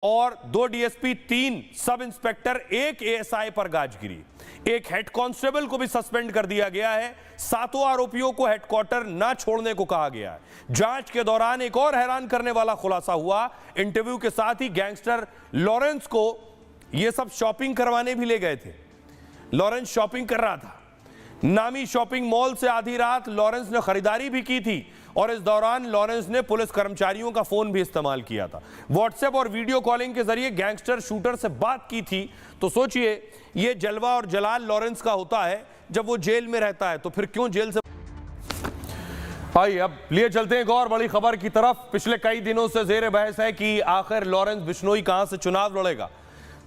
और 2 DSP, 3 sub inspector, 1 ASI पर गाजगिरी, एक हेड कांस्टेबल को भी सस्पेंड कर दिया गया है। 7 आरोपियों को हेडक्वार्टर न छोड़ने को कहा गया है। जांच के दौरान एक और हैरान करने वाला खुलासा हुआ। इंटरव्यू के साथ ही गैंगस्टर लॉरेंस को यह सब शॉपिंग करवाने भी ले गए थे। लॉरेंस शॉपिंग कर रहा था। नामी शॉपिंग मॉल से आधी रात लॉरेंस ने खरीदारी भी की थी और इस दौरान लॉरेंस ने पुलिस कर्मचारियों का फोन भी इस्तेमाल किया था। व्हाट्सएप और वीडियो कॉलिंग के जरिए गैंगस्टर शूटर से बात की थी। तो सोचिए, यह जलवा और जलाल लॉरेंस का होता है जब वो जेल में रहता है, तो फिर क्यों जेल से। भाई अब लिए चलते हैं एक और बड़ी खबर की तरफ। पिछले कई दिनों से जेर बहस है कि आखिर लॉरेंस बिश्नोई कहां से चुनाव लड़ेगा।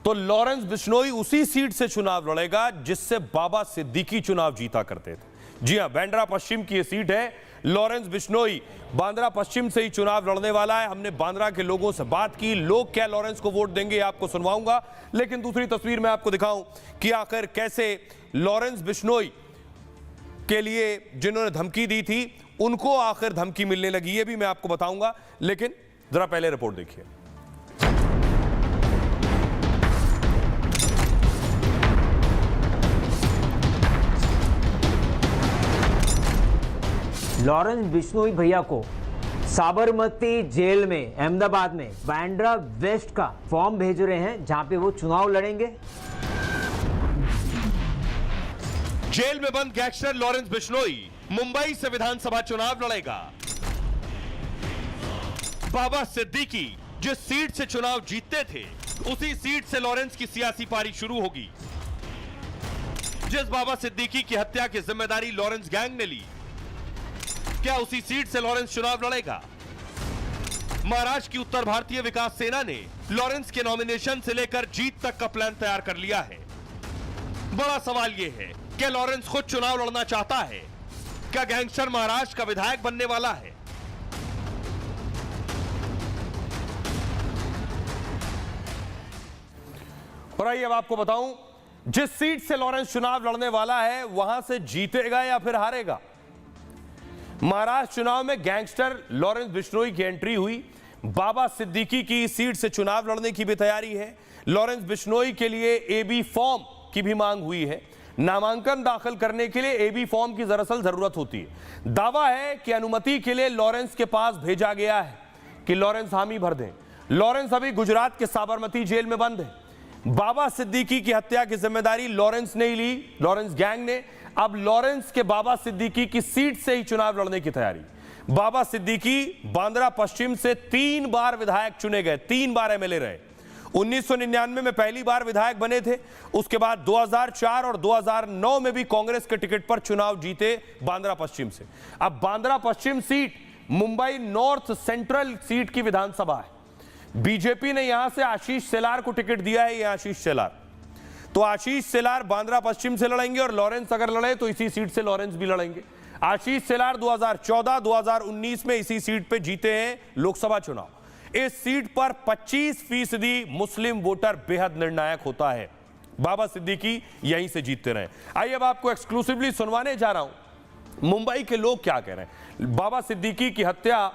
तो लॉरेंस बिश्नोई उसी सीट से चुनाव लड़ेगा जिससे बाबा सिद्दीकी चुनाव जीता करते थे। जी हां, बांद्रा पश्चिम की यह सीट है। लॉरेंस बिश्नोई बांद्रा पश्चिम से ही चुनाव लड़ने वाला है। हमने बांद्रा के लोगों से बात की, लोग क्या लॉरेंस को वोट देंगे आपको सुनवाऊंगा, लेकिन दूसरी तस्वीर में आपको दिखाऊं कि आखिर कैसे लॉरेंस बिश्नोई के लिए जिन्होंने धमकी दी थी उनको आखिर धमकी मिलने लगी, ये भी मैं आपको बताऊंगा, लेकिन जरा पहले रिपोर्ट देखिए। लॉरेंस बिश्नोई भैया को साबरमती जेल में अहमदाबाद में बांद्रा वेस्ट का फॉर्म भेज रहे हैं जहां पे वो चुनाव लड़ेंगे। जेल में बंद गैंगस्टर लॉरेंस बिश्नोई मुंबई से विधानसभा चुनाव लड़ेगा। बाबा सिद्दीकी जिस सीट से चुनाव जीतते थे उसी सीट से लॉरेंस की सियासी पारी शुरू होगी। जिस बाबा सिद्दीकी की हत्या की जिम्मेदारी लॉरेंस गैंग ने ली, क्या उसी सीट से लॉरेंस चुनाव लड़ेगा? महाराष्ट्र की उत्तर भारतीय विकास सेना ने लॉरेंस के नॉमिनेशन से लेकर जीत तक का प्लान तैयार कर लिया है। बड़ा सवाल यह है, क्या लॉरेंस खुद चुनाव लड़ना चाहता है? क्या गैंगस्टर महाराष्ट्र का विधायक बनने वाला है? और आइए अब आपको बताऊं, जिस सीट से लॉरेंस चुनाव लड़ने वाला है वहां से जीतेगा या फिर हारेगा। महाराष्ट्र चुनाव में गैंगस्टर लॉरेंस बिश्नोई की एंट्री हुई। बाबा सिद्दीकी की सीट से चुनाव लड़ने की भी तैयारी है। लॉरेंस बिश्नोई के लिए एबी फॉर्म की भी मांग हुई है। नामांकन दाखिल करने के लिए एबी फॉर्म की दरअसल जरूरत होती है। दावा है कि अनुमति के लिए लॉरेंस के पास भेजा गया है कि लॉरेंस हामी भर दें। लॉरेंस अभी गुजरात के साबरमती जेल में बंद है। बाबा सिद्दीकी की हत्या की जिम्मेदारी लॉरेंस ने ही ली, लॉरेंस गैंग ने। अब लॉरेंस के बाबा सिद्दीकी की सीट से ही चुनाव लड़ने की तैयारी। बाबा सिद्दीकी बांद्रा पश्चिम से 3 बार विधायक चुने गए, 3 बार एमएलए रहे। 1999 में पहली बार विधायक बने थे। उसके बाद 2004 और 2009 में भी कांग्रेस के टिकट पर चुनाव जीते बांद्रा पश्चिम से। अब बांद्रा पश्चिम seat Mumbai North Central seat की विधानसभा है। बीजेपी ने यहां से आशीष शेलार को टिकट दिया है। यह आशीष शेलार, तो आशीष शेलार बांद्रा पश्चिम से लड़ेंगे और लॉरेंस अगर लड़े तो इसी सीट से लॉरेंस भी लड़ेंगे। आशीष शेलार 2014, 2019 में इसी सीट पे जीते हैं लोकसभा चुनाव। इस सीट पर 25% मुस्लिम वोटर बेहद निर्णायक होता है। बाबा सिद्दीकी यहीं से जीतते रहे। आइए अब आपको एक्सक्लूसिवली सुनवाने जा रहा हूं मुंबई के लोग क्या कह रहे हैं। बाबा सिद्दीकी की हत्या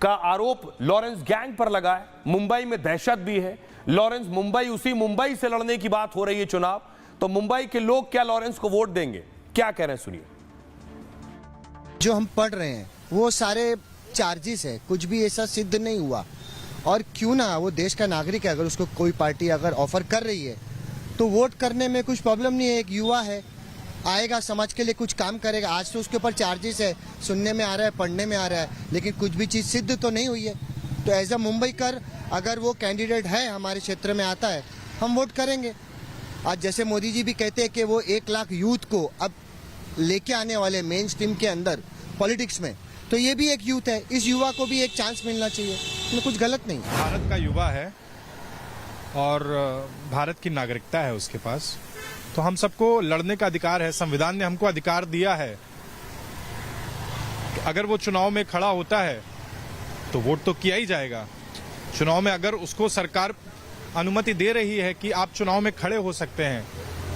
का आरोप लॉरेंस गैंग पर लगा है। मुंबई में दहशत भी है। लॉरेंस उसी मुंबई से लड़ने की बात हो रही है चुनाव। तो मुंबई के लोग क्या लॉरेंस को वोट देंगे, क्या कह रहे हैं, सुनिए। जो हम पढ़ रहे हैं वो सारे चार्जेस है, कुछ भी ऐसा सिद्ध नहीं हुआ। और क्यों ना, वो देश का नागरिक है, अगर उसको कोई पार्टी अगर ऑफर कर रही है तो वोट करने में कुछ प्रॉब्लम नहीं है। एक युवा है, आएगा, समाज के लिए कुछ काम करेगा। आज तो उसके ऊपर चार्जेस है, सुनने में आ रहा है, पढ़ने में आ रहा है, लेकिन कुछ भी चीज़ सिद्ध तो नहीं हुई है। तो एज अ मुंबई कर अगर वो कैंडिडेट है, हमारे क्षेत्र में आता है, हम वोट करेंगे। आज जैसे मोदी जी भी कहते हैं कि वो 1 लाख यूथ को अब लेके आने वाले मेन स्ट्रीम के अंदर पॉलिटिक्स में, तो ये भी एक यूथ है। इस युवा को भी एक चांस मिलना चाहिए, इसमें कुछ गलत नहीं। भारत का युवा है और भारत की नागरिकता है उसके पास, तो हम सबको लड़ने का अधिकार है। संविधान ने हमको अधिकार दिया है। अगर वो चुनाव में खड़ा होता है तो वोट तो किया ही जाएगा। चुनाव में अगर उसको सरकार अनुमति दे रही है कि आप चुनाव में खड़े हो सकते हैं,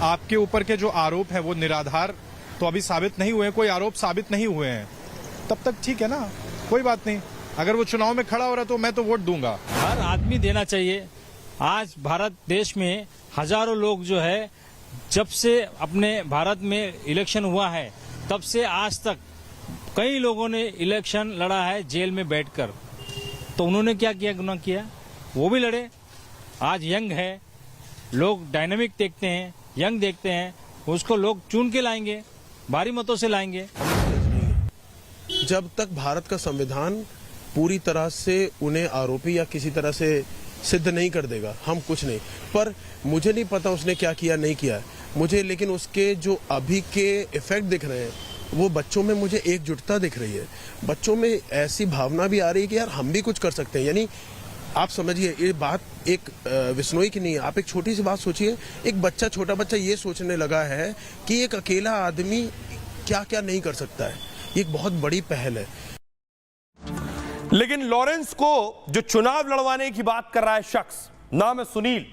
आपके ऊपर के जो आरोप हैं वो निराधार तो अभी साबित नहीं हुए, कोई आरोप साबित नहीं हुए हैं, तब तक ठीक है ना, कोई बात नहीं। अगर वो चुनाव में खड़ा हो रहा है तो मैं तो वोट दूंगा। हर आदमी देना चाहिए, आज भारत देश में हजारों लोग जो है, जब से अपने भारत में इलेक्शन हुआ है तब से आज तक कई लोगों ने इलेक्शन लड़ा है जेल में बैठकर। तो उन्होंने क्या किया, गुनाह किया, वो भी लड़े। आज यंग है, लोग डायनामिक देखते हैं, यंग देखते हैं, उसको लोग चुन के लाएंगे, भारी मतों से लाएंगे। जब तक भारत का संविधान पूरी तरह से उन्हें आरोपी या किसी तरह से सिद्ध नहीं कर देगा, हम कुछ नहीं। पर मुझे नहीं पता उसने क्या किया नहीं किया मुझे, लेकिन उसके जो अभी के इफेक्ट दिख रहे हैं वो बच्चों में मुझे एकजुटता दिख रही है। बच्चों में ऐसी भावना भी आ रही है कि यार हम भी कुछ कर सकते हैं। यानी आप समझिए, ये बात एक बिश्नोई की नहीं है। आप एक छोटी सी बात सोचिए, एक बच्चा, छोटा बच्चा ये सोचने लगा है कि एक अकेला आदमी क्या क्या नहीं कर सकता है। ये एक बहुत बड़ी पहल है। लेकिन लॉरेंस को जो चुनाव लड़वाने की बात कर रहा है शख्स, नाम है सुनील,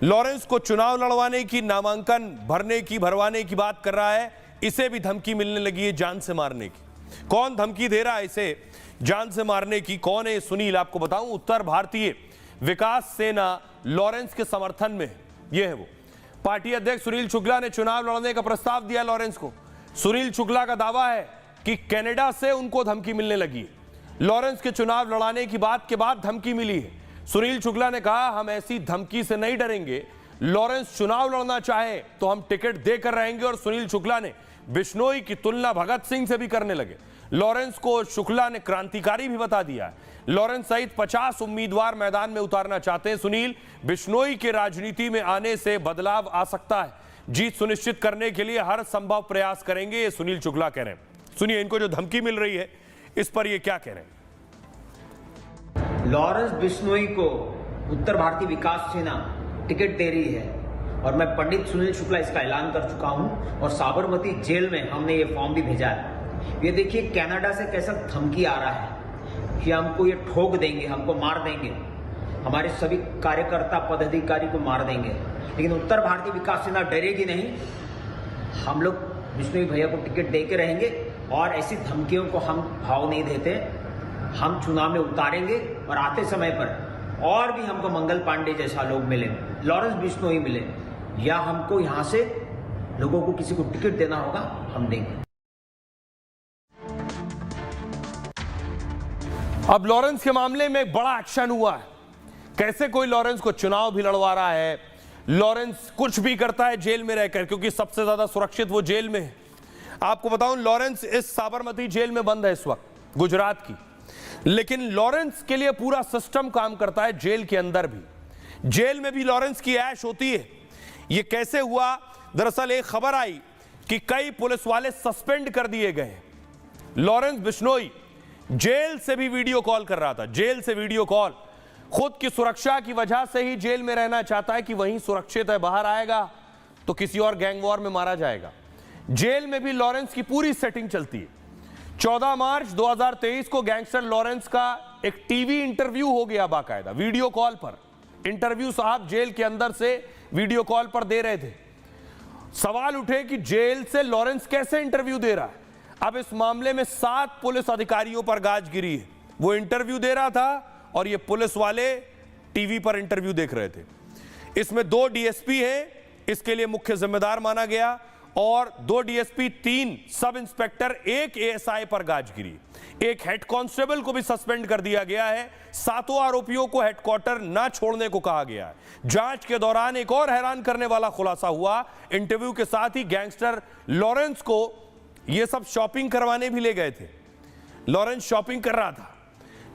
लॉरेंस को चुनाव लड़वाने की, नामांकन भरने की, भरवाने की बात कर रहा है। इसे भी धमकी मिलने लगी है जान से मारने की। कौन धमकी दे रहा है इसे जान से मारने की, कौन है सुनील? आपको बताऊं, उत्तर भारतीय विकास सेना लॉरेंस के समर्थन में है। यह है वो पार्टी अध्यक्ष सुनील शुक्ला ने चुनाव लड़ने का प्रस्ताव दिया लॉरेंस को। सुनील शुक्ला का दावा है कि कनाडा से उनको धमकी मिलने लगी है। लॉरेंस के चुनाव लड़ाने की बात के बाद धमकी मिली है। सुनील शुक्ला ने कहा, हम ऐसी धमकी से नहीं डरेंगे, लॉरेंस चुनाव लड़ना चाहे तो हम टिकट देकर रहेंगे। और सुनील शुक्ला ने बिश्नोई की तुलना भगत सिंह से भी करने लगे। लॉरेंस को शुक्ला ने क्रांतिकारी भी बता दिया है। लॉरेंस सहित 50 उम्मीदवार मैदान में उतारना चाहते हैं सुनील। बिश्नोई के राजनीति में आने से बदलाव आ सकता है। जीत सुनिश्चित करने के लिए हर संभव प्रयास करेंगे, ये सुनील शुक्ला कह रहे हैं। सुनिए इनको जो धमकी मिल रही है इस पर ये क्या कह रहे हैं। लॉरेंस बिश्नोई को उत्तर भारतीय विकास सेना टिकट दे रही है और मैं पंडित सुनील शुक्ला इसका ऐलान कर चुका हूं और साबरमती जेल में हमने ये फॉर्म भी भेजा है। ये देखिए कनाडा से कैसा धमकी आ रहा है कि हमको ये ठोक देंगे, हमको मार देंगे, हमारे सभी कार्यकर्ता पदाधिकारी को मार देंगे। लेकिन उत्तर भारतीय विकास सेना डरेगी नहीं। हम लोग बिश्नोई भैया को टिकट दे के रहेंगे और ऐसी धमकियों को हम भाव नहीं देते। हम चुनाव में उतारेंगे और आते समय पर और भी हमको मंगल पांडे जैसा लोग मिले, लॉरेंस बिश्नोई मिले, या हमको यहां से लोगों को किसी को टिकट देना होगा, हम देंगे। अब लॉरेंस के मामले में एक बड़ा एक्शन हुआ है। कैसे कोई लॉरेंस को चुनाव भी लड़वा रहा है, लॉरेंस कुछ भी करता है जेल में रहकर, क्योंकि सबसे ज्यादा सुरक्षित वो जेल में है। आपको बताऊं, लॉरेंस इस साबरमती जेल में बंद है इस वक्त, गुजरात की। लेकिन लॉरेंस के लिए पूरा सिस्टम काम करता है जेल के अंदर भी। जेल में भी लॉरेंस की ऐश होती है। यह कैसे हुआ? दरअसल एक खबर आई कि कई पुलिस वाले सस्पेंड कर दिए गए। लॉरेंस बिश्नोई जेल से भी वीडियो कॉल कर रहा था, जेल से वीडियो कॉल। खुद की सुरक्षा की वजह से ही जेल में रहना चाहता है कि वहीं सुरक्षित है, बाहर आएगा तो किसी और गैंग वॉर में मारा जाएगा। जेल में भी लॉरेंस की पूरी सेटिंग चलती है। 14 मार्च 2023 को गैंगस्टर लॉरेंस का एक टीवी इंटरव्यू हो गया, बाकायदा वीडियो कॉल पर इंटरव्यू साहब जेल के अंदर से वीडियो कॉल पर दे रहे थे। सवाल उठे कि जेल से लॉरेंस कैसे इंटरव्यू दे रहा है। अब इस मामले में 7 पुलिस अधिकारियों पर गाज गिरी है। वो इंटरव्यू दे रहा था और ये पुलिस वाले टीवी पर इंटरव्यू देख रहे थे। इसमें 2 डीएसपी हैं, इसके लिए मुख्य जिम्मेदार माना गया, और 2 डीएसपी, 3 सब इंस्पेक्टर, 1 एएसआई पर गाज गिरी। एक हेड कांस्टेबल को भी सस्पेंड कर दिया गया है। 7 आरोपियों को हेडक्वार्टर ना छोड़ने को कहा गया है। जांच के दौरान एक और हैरान करने वाला खुलासा हुआ। इंटरव्यू के साथ ही गैंगस्टर लॉरेंस को यह सब शॉपिंग करवाने भी ले गए थे। लॉरेंस शॉपिंग कर रहा था।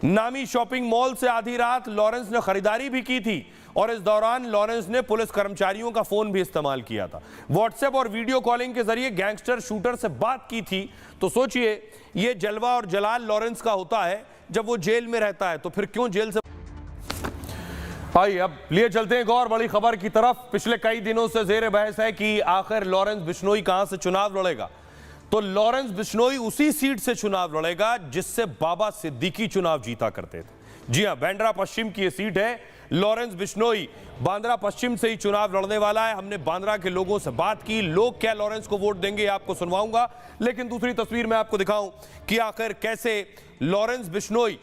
नामी शॉपिंग मॉल से आधी रात लॉरेंस ने खरीदारी भी की थी और इस दौरान लॉरेंस ने पुलिस कर्मचारियों का फोन भी इस्तेमाल किया था। व्हाट्सएप और वीडियो कॉलिंग के जरिए गैंगस्टर शूटर से बात की थी। तो सोचिए, यह जलवा और जलाल लॉरेंस का होता है जब वो जेल में रहता है, तो फिर क्यों जेल से। आइए अब लिए चलते हैं एक और बड़ी खबर की तरफ। पिछले कई दिनों से जेर बहस है कि आखिर लॉरेंस बिश्नोई कहां से चुनाव लड़ेगा। तो लॉरेंस बिश्नोई उसी सीट से चुनाव लड़ेगा जिससे बाबा सिद्दीकी चुनाव जीता करते थे। जी हां, बांद्रा पश्चिम की यह सीट है। लॉरेंस बिश्नोई बांद्रा पश्चिम से ही चुनाव लड़ने वाला है। हमने बांद्रा के लोगों से बात की, लोग क्या लॉरेंस को वोट देंगे आपको सुनवाऊंगा। लेकिन दूसरी तस्वीर में आपको दिखाऊं कि आखिर कैसे लॉरेंस बिश्नोई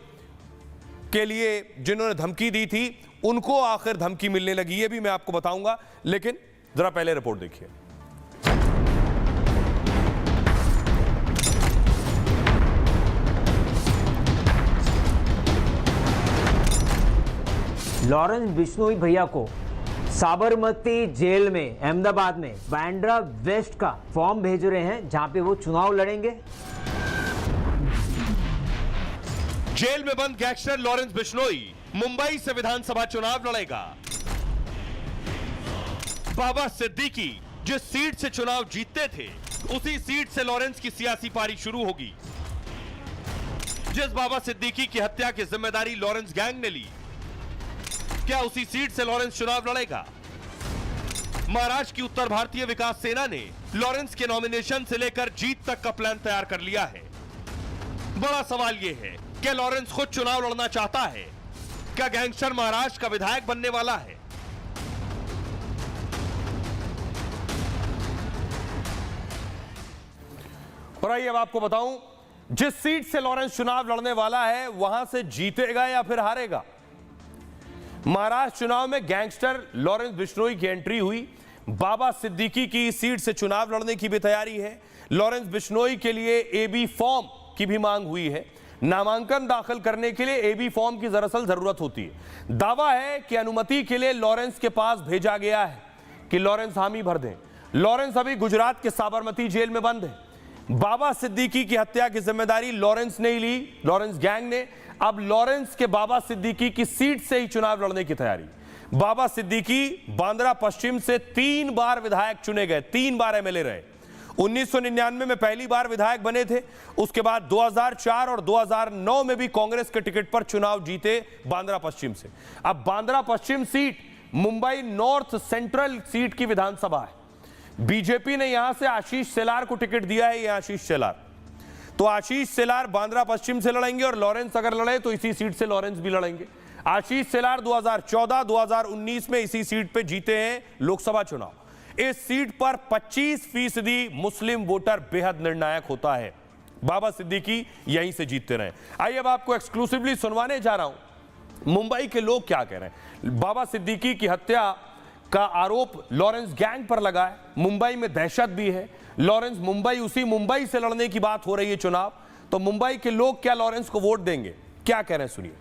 के लिए जिन्होंने धमकी दी थी उनको आखिर धमकी मिलने लगी, ये भी मैं आपको बताऊंगा, लेकिन जरा पहले रिपोर्ट देखिए। लॉरेंस बिश्नोई भैया को साबरमती जेल में अहमदाबाद में बांद्रा वेस्ट का फॉर्म भेज रहे हैं, जहां पे वो चुनाव लड़ेंगे। जेल में बंद गैंगस्टर लॉरेंस बिश्नोई मुंबई से विधानसभा चुनाव लड़ेगा। बाबा सिद्दीकी जिस सीट से चुनाव जीतते थे, उसी सीट से लॉरेंस की सियासी पारी शुरू होगी। जिस बाबा सिद्दीकी की हत्या की जिम्मेदारी लॉरेंस गैंग ने ली, क्या उसी सीट से लॉरेंस चुनाव लड़ेगा? महाराष्ट्र की उत्तर भारतीय विकास सेना ने लॉरेंस के नॉमिनेशन से लेकर जीत तक का प्लान तैयार कर लिया है। बड़ा सवाल यह है, क्या लॉरेंस खुद चुनाव लड़ना चाहता है? क्या गैंगस्टर महाराष्ट्र का विधायक बनने वाला है? और आइए अब आपको बताऊं, जिस सीट से लॉरेंस चुनाव लड़ने वाला है, वहां से जीतेगा या फिर हारेगा। महाराष्ट्र चुनाव में गैंगस्टर लॉरेंस बिश्नोई की एंट्री हुई। बाबा सिद्दीकी की सीट से चुनाव लड़ने की भी तैयारी है। लॉरेंस बिश्नोई के लिए एबी फॉर्म की भी मांग हुई है। नामांकन दाखिल करने के लिए एबी फॉर्म की दरअसल जरूरत होती है। दावा है कि अनुमति के लिए लॉरेंस के पास भेजा गया है कि लॉरेंस हामी भर दें। लॉरेंस अभी गुजरात के साबरमती जेल में बंद है। बाबा सिद्दीकी की हत्या की जिम्मेदारी लॉरेंस ने ली, लॉरेंस गैंग ने। अब लॉरेंस के बाबा सिद्दीकी की सीट से ही चुनाव लड़ने की तैयारी। बाबा सिद्दीकी बांद्रा पश्चिम से 3 बार विधायक चुने गए, 3 बार एमएलए रहे। 1999 में पहली बार विधायक बने थे। उसके बाद 2004 और 2009 में भी कांग्रेस के टिकट पर चुनाव जीते बांद्रा पश्चिम से। अब बांद्रा पश्चिम seat Mumbai North Central seat की विधानसभा है। बीजेपी ने यहां से आशीष शेलार को टिकट दिया है। ये आशीष शेलार, तो आशीष शेलार बांद्रा पश्चिम से लड़ेंगे और लॉरेंस अगर लड़े तो इसी सीट से लॉरेंस भी लड़ेंगे। आशीष शेलार 2014-2019 में इसी सीट पे जीते हैं लोकसभा चुनाव। इस सीट पर 25% मुस्लिम वोटर बेहद निर्णायक होता है। बाबा सिद्दीकी यहीं से जीतते रहे। आइए अब आपको एक्सक्लूसिवली सुनवाने जा रहा हूं मुंबई के लोग क्या कह रहे हैं। बाबा सिद्दीकी की हत्या का आरोप लॉरेंस गैंग पर लगा है। मुंबई में दहशत भी है। लॉरेंस उसी मुंबई से लड़ने की बात हो रही है चुनाव, तो मुंबई के लोग क्या लॉरेंस को वोट देंगे, क्या कह रहे हैं सुनिए।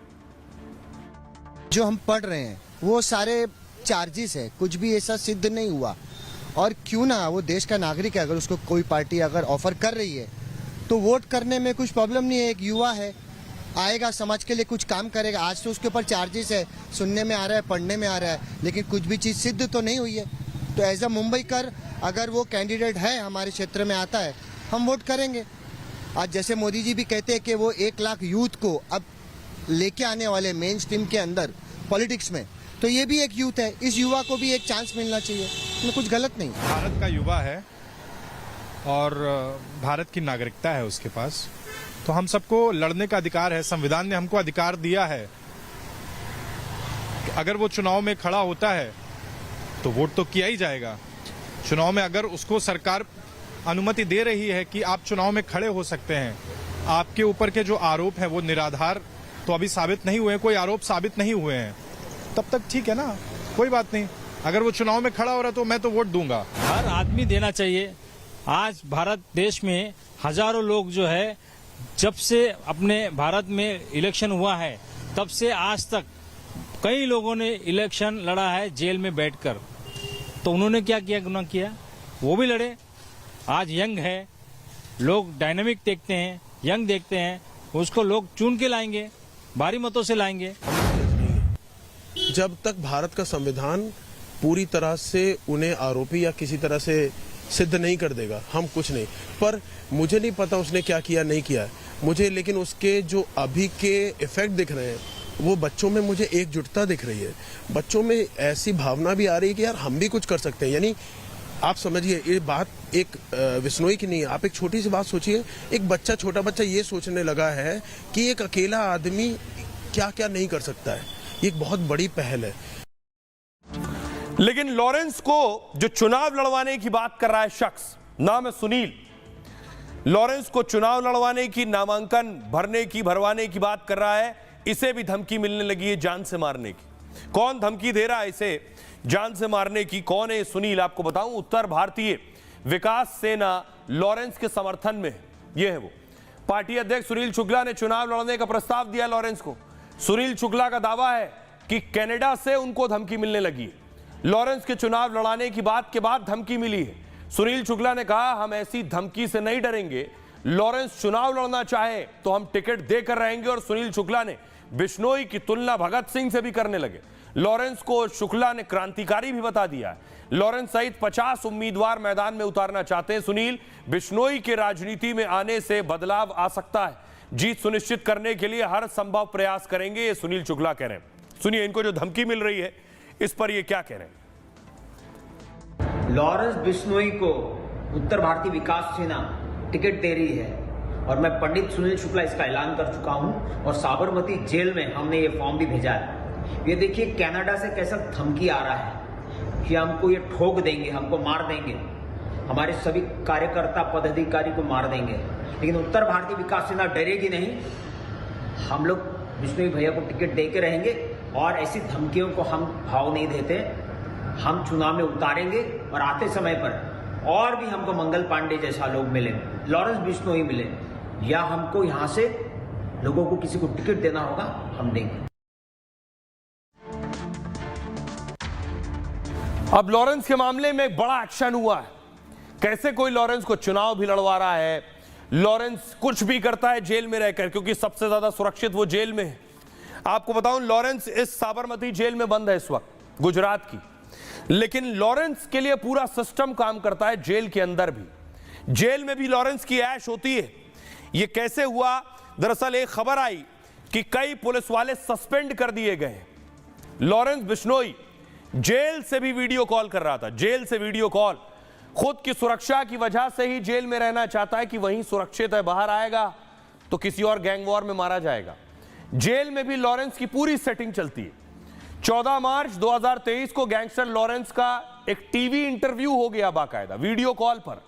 जो हम पढ़ रहे हैं वो सारे चार्जेस है, कुछ भी ऐसा सिद्ध नहीं हुआ। और क्यों ना, वो देश का नागरिक है, अगर उसको कोई पार्टी अगर ऑफर कर रही है तो वोट करने में कुछ प्रॉब्लम नहीं है। एक युवा है, आएगा, समाज के लिए कुछ काम करेगा। आज तो उसके ऊपर चार्जेस है, सुनने में आ रहा है, पढ़ने में आ रहा है, लेकिन कुछ भी चीज़ सिद्ध तो नहीं हुई है। तो एज अ मुंबई कर अगर वो कैंडिडेट है, हमारे क्षेत्र में आता है, हम वोट करेंगे। आज जैसे मोदी जी भी कहते हैं कि वो 1 लाख यूथ को अब लेके आने वाले मेन स्ट्रीम के अंदर पॉलिटिक्स में, तो ये भी एक यूथ है। इस युवा को भी एक चांस मिलना चाहिए, इसमें कुछ गलत नहीं। भारत का युवा है और भारत की नागरिकता है उसके पास, तो हम सबको लड़ने का अधिकार है। संविधान ने हमको अधिकार दिया है। अगर वो चुनाव में खड़ा होता है तो वोट तो किया ही जाएगा। चुनाव में अगर उसको सरकार अनुमति दे रही है कि आप चुनाव में खड़े हो सकते हैं, आपके ऊपर के जो आरोप हैं वो निराधार तो अभी साबित नहीं हुए हैं, कोई आरोप साबित नहीं हुए हैं, तब तक ठीक है ना, कोई बात नहीं। अगर वो चुनाव में खड़ा हो रहा है तो मैं तो वोट दूंगा। हर आदमी देना चाहिए। आज भारत देश में हजारों लोग जो है, जब से अपने भारत में इलेक्शन हुआ है तब से आज तक कई लोगों ने इलेक्शन लड़ा है जेल में बैठकर। तो उन्होंने क्या किया, गुनाह किया, वो भी लड़े। आज यंग है, लोग डायनामिक देखते हैं, यंग देखते हैं, उसको लोग चुन के लाएंगे, भारी मतों से लाएंगे। जब तक भारत का संविधान पूरी तरह से उन्हें आरोपी या किसी तरह से सिद्ध नहीं कर देगा, हम कुछ नहीं। पर मुझे नहीं पता उसने क्या किया नहीं किया मुझे, लेकिन उसके जो अभी के इफेक्ट दिख रहे हैं वो बच्चों में मुझे एकजुटता दिख रही है। बच्चों में ऐसी भावना भी आ रही है कि यार हम भी कुछ कर सकते हैं। यानी आप समझिए, ये बात एक बिश्नोई की नहीं है। आप एक छोटी सी बात सोचिए, एक बच्चा, छोटा बच्चा ये सोचने लगा है कि एक अकेला आदमी क्या क्या नहीं कर सकता है। ये एक बहुत बड़ी पहल है। लेकिन लॉरेंस को जो चुनाव लड़वाने की बात कर रहा है शख्स, नाम है सुनील, लॉरेंस को चुनाव लड़वाने की, नामांकन भरवाने की बात कर रहा है, इसे भी धमकी मिलने लगी है जान से मारने की। कौन धमकी दे रहा है इसे जान से मारने की, कौन है सुनील? आपको बताऊं, उत्तर भारतीय विकास सेना लॉरेंस के समर्थन में यह है वो। पार्टी अध्यक्ष सुनील शुक्ला ने चुनाव लड़ने का प्रस्ताव दिया लॉरेंस को। सुनील शुक्ला का दावा है कि कनाडा से उनको धमकी मिलने लगी है। लॉरेंस के चुनाव लड़ाने की बात के बाद धमकी मिली है। सुनील शुक्ला ने कहा, हम ऐसी धमकी से नहीं डरेंगे, लॉरेंस चुनाव लड़ना चाहे तो हम टिकट देकर रहेंगे। और सुनील शुक्ला ने बिश्नोई की तुलना भगत सिंह से भी करने लगे। लॉरेंस को शुक्ला ने क्रांतिकारी भी बता दिया है। लॉरेंस सहित 50 उम्मीदवार मैदान में उतारना चाहते हैं सुनील। बिश्नोई के राजनीति में आने से बदलाव आ सकता है। जीत सुनिश्चित करने के लिए हर संभव प्रयास करेंगे, ये सुनील शुक्ला कह रहे हैं। सुनिए इनको जो धमकी मिल रही है इस पर ये क्या कह रहे हैं। लॉरेंस बिश्नोई को उत्तर भारतीय विकास सेना टिकट दे रही है और मैं पंडित सुनील शुक्ला इसका ऐलान कर चुका हूं और साबरमती जेल में हमने ये फॉर्म भी भेजा है। ये देखिए कनाडा से कैसा धमकी आ रहा है कि हमको ये ठोक देंगे, हमको मार देंगे, हमारे सभी कार्यकर्ता पदाधिकारी को मार देंगे। लेकिन उत्तर भारतीय विकास सेना डरेगी नहीं। हम लोग बिश्नोई भैया को टिकट दे के रहेंगे और ऐसी धमकियों को हम भाव नहीं देते। हम चुनाव में उतारेंगे और आते समय पर और भी हमको मंगल पांडे जैसा लोग मिले, लॉरेंस बिश्नोई मिले, या हमको यहां से लोगों को किसी को टिकट देना होगा, हम देंगे। अब लॉरेंस के मामले में एक बड़ा एक्शन हुआ है। कैसे कोई लॉरेंस को चुनाव भी लड़वा रहा है, लॉरेंस कुछ भी करता है जेल में रहकर, क्योंकि सबसे ज्यादा सुरक्षित वो जेल में है। आपको बताऊं, लॉरेंस इस साबरमती जेल में बंद है इस वक्त, गुजरात की। लेकिन लॉरेंस के लिए पूरा सिस्टम काम करता है जेल के अंदर भी। जेल में भी लॉरेंस की ऐश होती है। यह कैसे हुआ? दरअसल एक खबर आई कि कई पुलिस वाले सस्पेंड कर दिए गए। लॉरेंस बिश्नोई जेल से भी वीडियो कॉल कर रहा था, जेल से वीडियो कॉल। खुद की सुरक्षा की वजह से ही जेल में रहना चाहता है कि वहीं सुरक्षित है, बाहर आएगा तो किसी और गैंग वॉर में मारा जाएगा। जेल में भी लॉरेंस की पूरी सेटिंग चलती है। 14 मार्च 2023 को गैंगस्टर लॉरेंस का एक टीवी इंटरव्यू हो गया बाकायदा, वीडियो कॉल पर।